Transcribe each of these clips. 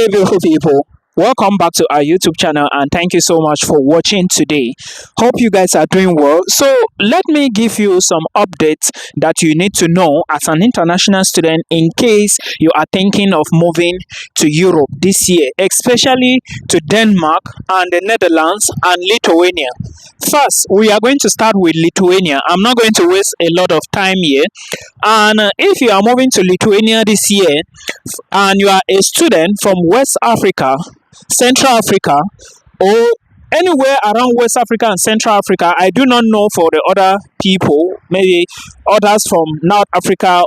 Hey beautiful people, welcome back to our YouTube channel and thank you so much for watching today. Hope you guys are doing well. So let me give you some updates that you need to know as an international student in case you are thinking of moving to Europe this year, especially to Denmark and the Netherlands and Lithuania. First, we are going to start with Lithuania. I'm not going to waste a lot of time here. And if you are moving to Lithuania this year and you are a student from West Africa, Central Africa, or anywhere around West Africa and Central Africa, I do not know for the other people, maybe others from North Africa,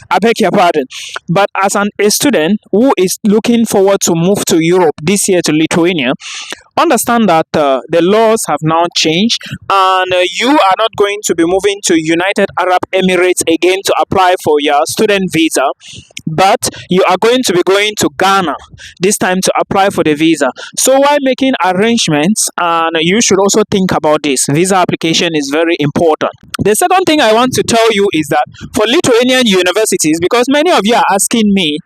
I beg your pardon. But as a student who is looking forward to move to Europe this year to Lithuania, understand that the laws have now changed and you are not going to be moving to United Arab Emirates again to apply for your student visa, but you are going to be going to Ghana this time to apply for the visa. So while making arrangements, and you should also think about this, visa application is very important. The second thing I want to tell you is that for Lithuanian universities, because many of you are asking me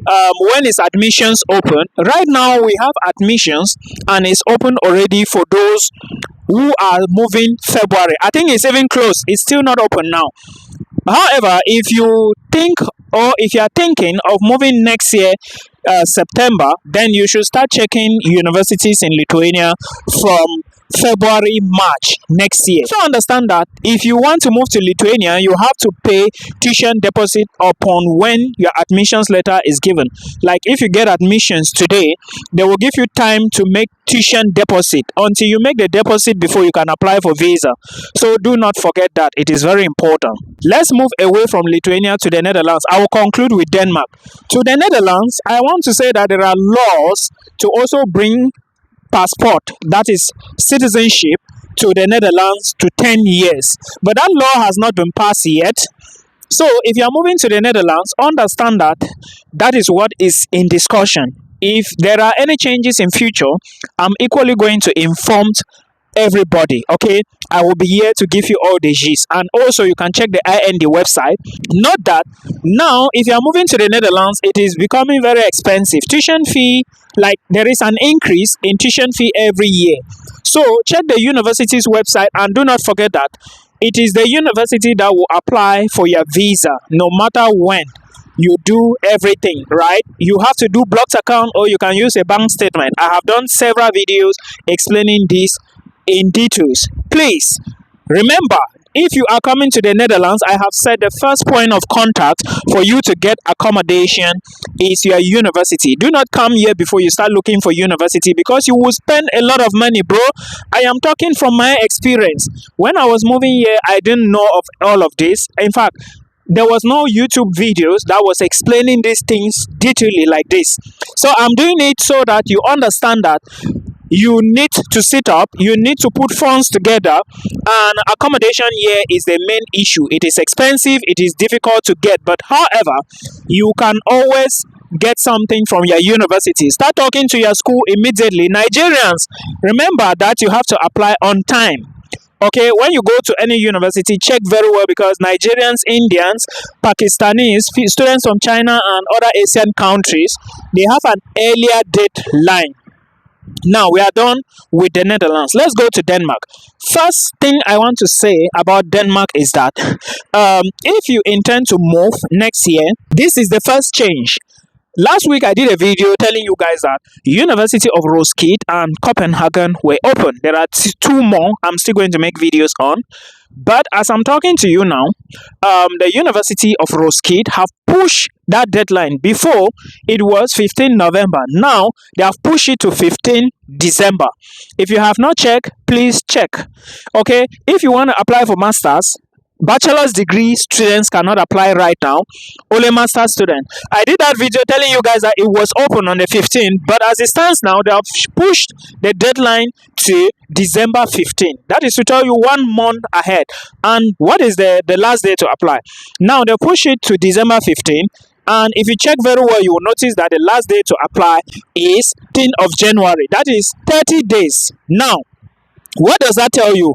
when is admissions open, right now we have admissions and it's open already for those who are moving February. I think it's even closed, it's still not open now. However, if you think or if you are thinking of moving next year September, then you should start checking universities in Lithuania from February, March next year. So understand that if you want to move to Lithuania, you have to pay tuition deposit upon when your admissions letter is given. Like if you get admissions today, they will give you time to make tuition deposit until you make the deposit before you can apply for visa. So do not forget that, it is very important. Let's move away from Lithuania to the Netherlands. I will conclude with Denmark. To the Netherlands, I want to say that there are laws to also bring passport, that is citizenship, to the Netherlands to 10 years, but that law has not been passed yet. So if you are moving to the Netherlands, understand that that is what is in discussion. If there are any changes in future, I'm equally going to inform everybody. Okay, I will be here to give you all the gist, and also you can check the IND website. Note that now if you are moving to the Netherlands, it is becoming very expensive. Tuition fee, like there is an increase in tuition fee every year. So check the university's website and do not forget that it is the university that will apply for your visa no matter when you do everything, right? You have to do blocked account or you can use a bank statement. I have done several videos explaining this in details. Please remember, if you are coming to the Netherlands, I have said the first point of contact for you to get accommodation is your university. Do not come here before you start looking for university, because you will spend a lot of money, bro. I am talking from my experience. When I was moving here, I didn't know of all of this. In fact, there was no YouTube videos that was explaining these things detailedly like this. So I'm doing it so that you understand that you need to sit up, you need to put funds together, and accommodation here is the main issue. It is expensive, it is difficult to get, but however, you can always get something from your university. Start talking to your school immediately. Nigerians, remember that you have to apply on time. Okay, when you go to any university, check very well, because Nigerians, Indians, Pakistanis, students from China and other Asian countries, they have an earlier deadline. Now we are done with the Netherlands. Let's go to Denmark. First thing I want to say about Denmark is that if you intend to move next year, this is the first change. Last week I did a video telling you guys that University of Roskilde and Copenhagen were open. There are two more I'm still going to make videos on. But as I'm talking to you now, the University of Roskilde have pushed that deadline. Before, it was 15 November. Now, they have pushed it to 15 December. If you have not checked, please check. Okay, if you want to apply for masters, bachelor's degree students cannot apply right now, only master's student. I did that video telling you guys that it was open on the 15th, but as it stands now, they have pushed the deadline to December 15th. That is to tell you 1 month ahead. And what is the last day to apply? Now they push it to December 15th, and if you check very well, you will notice that the last day to apply is 10th of January. That is 30 days. Now, what does that tell you?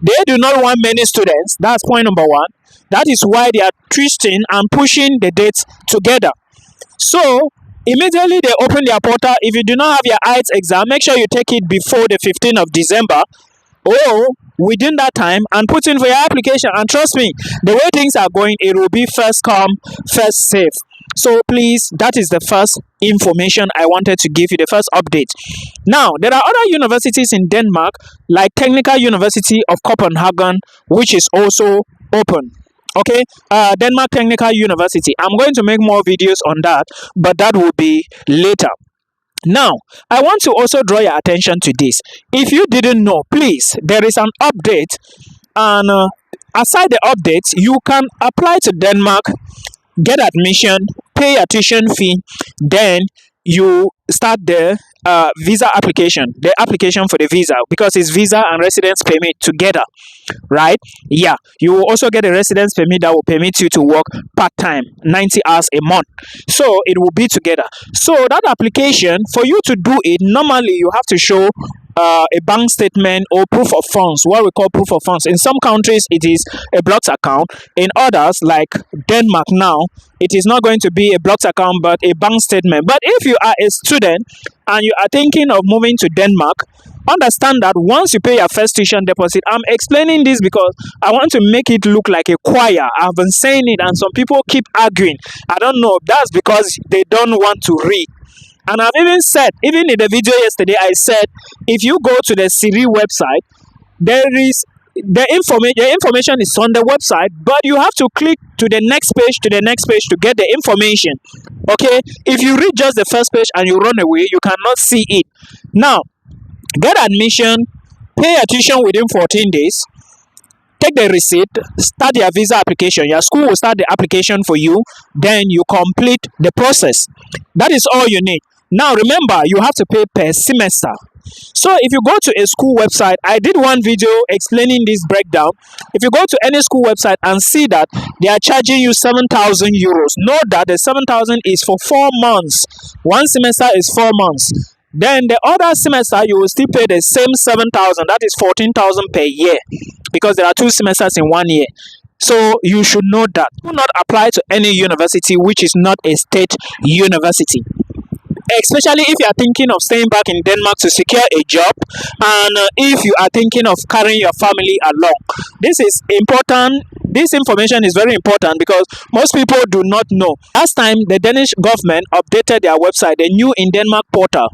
They do not want many students. That's point number one. That is why they are twisting and pushing the dates together. So Immediately they open their portal. If you do not have your IELTS exam, make sure you take it before the 15th of December or within that time, and put in for your application. And trust me, the way things are going, it will be first come, first serve. So please, that is the first information I wanted to give you, the first update. Now, there are other universities in Denmark, like Technical University of Copenhagen, which is also open. Okay, Denmark Technical University. I'm going to make more videos on that, but that will be later. Now, I want to also draw your attention to this. If you didn't know, please, there is an update, and aside the updates, you can apply to Denmark, get admission, pay your tuition fee, then you start the visa application, the application for the visa, because it's visa and residence permit together, right? Yeah, you will also get a residence permit that will permit you to work part-time 90 hours a month, so it will be together. So that application, for you to do it, normally you have to show a bank statement or proof of funds, what we call proof of funds. In some countries it is a blocked account, in others like Denmark now it is not going to be a blocked account but a bank statement. But if you are a student and you are thinking of moving to Denmark, understand that once you pay your first tuition deposit, I'm explaining this because I want to make it look like a choir. I've been saying it and some people keep arguing. I don't know, that's because they don't want to read. And I've even said, even in the video yesterday, I said, if you go to the Siri website, there is the information is on the website, but you have to click to the next page, to get the information. Okay, if you read just the first page and you run away, you cannot see it. Now, get admission, pay your tuition within 14 days, take the receipt, start your visa application. Your school will start the application for you, then you complete the process. That is all you need. Now remember, you have to pay per semester. So if you go to a school website, I did one video explaining this breakdown. If you go to any school website and see that they are charging you 7,000 euros, know that the 7,000 is for 4 months. One semester is 4 months. Then the other semester, you will still pay the same 7,000. That is 14,000 per year, because there are 2 semesters in 1 year. So you should know that. Do not apply to any university which is not a state university, especially if you are thinking of staying back in Denmark to secure a job, and if you are thinking of carrying your family along. This is important. This information is very important because most people do not know. Last time the Danish government updated their website, the New in Denmark portal.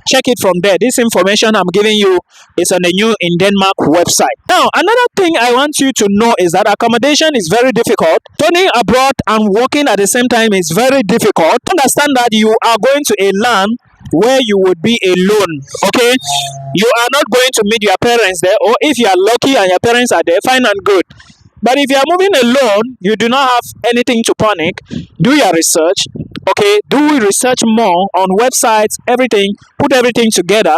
Check it from there. This information I'm giving you is on the New in Denmark website. Now, another thing I want you to know is that accommodation is very difficult. Studying abroad and working at the same time is very difficult. Understand that you are going to a land where you would be alone. Okay, you are not going to meet your parents there, or if you are lucky and your parents are there, fine and good. But if you are moving alone, you do not have anything to panic. Do your research. Okay, do research more on websites, everything, put everything together.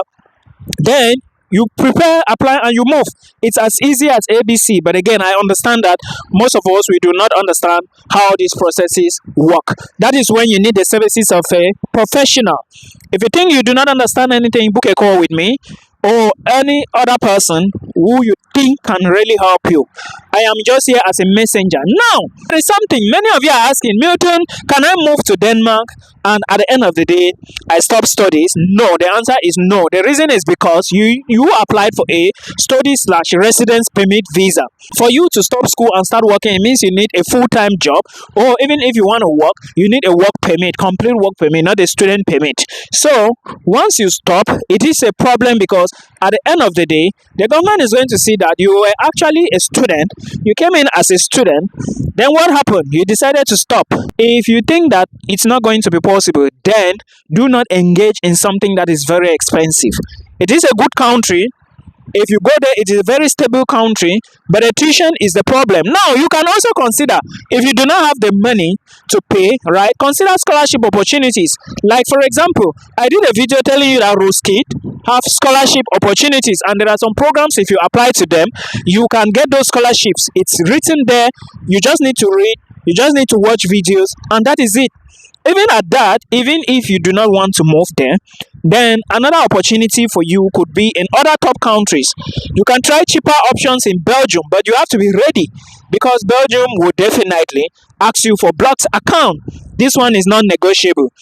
Then you prepare, apply, and you move. It's as easy as ABC. But again, I understand that most of us, we do not understand how these processes work. That is when you need the services of a professional. If you think you do not understand anything, book a call with me or any other person who you think can really help you. I am just here as a messenger. Now, there is something many of you are asking, Milton, can I move to Denmark and at the end of the day I stop studies? No, the answer is no. The reason is because you applied for a study/residence permit visa. For you to stop school and start working, it means you need a full-time job, or even if you want to work, you need a work permit, complete work permit, not a student permit. So once you stop, it is a problem, because at the end of the day, the government is going to see that you were actually a student, you came in as a student, then what happened? You decided to stop. If you think that it's not going to be possible, then do not engage in something that is very expensive. It is a good country. If you go there, it is a very stable country, but the tuition is the problem. Now, you can also consider, if you do not have the money to pay, right, consider scholarship opportunities. Like, for example, I did a video telling you that Roskilde have scholarship opportunities, and there are some programs, if you apply to them, you can get those scholarships. It's written there. You just need to read, you just need to watch videos, and that is it. Even at that, even if you do not want to move there, then another opportunity for you could be in other top countries. You can try cheaper options in Belgium, but you have to be ready, because Belgium will definitely ask you for blocked account. This one is non-negotiable.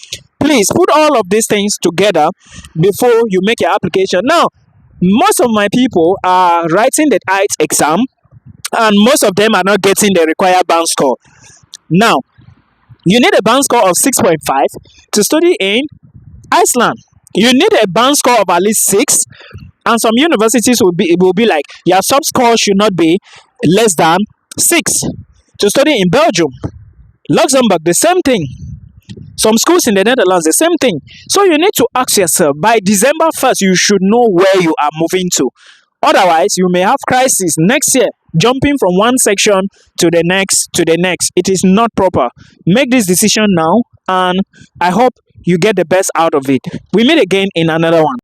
Please put all of these things together before you make your application. Now, most of my people are writing the IELTS exam, and most of them are not getting the required band score. Now, you need a band score of 6.5 to study in Iceland. You need a band score of at least 6, and some universities will be like your sub score should not be less than 6 to study in Belgium. Luxembourg, the same thing. Some schools in the Netherlands, the same thing. So you need to ask yourself, by December 1st, you should know where you are moving to. Otherwise, you may have crisis next year, jumping from one section to the next to the next. It is not proper. Make this decision now, and I hope you get the best out of it. We meet again in another one.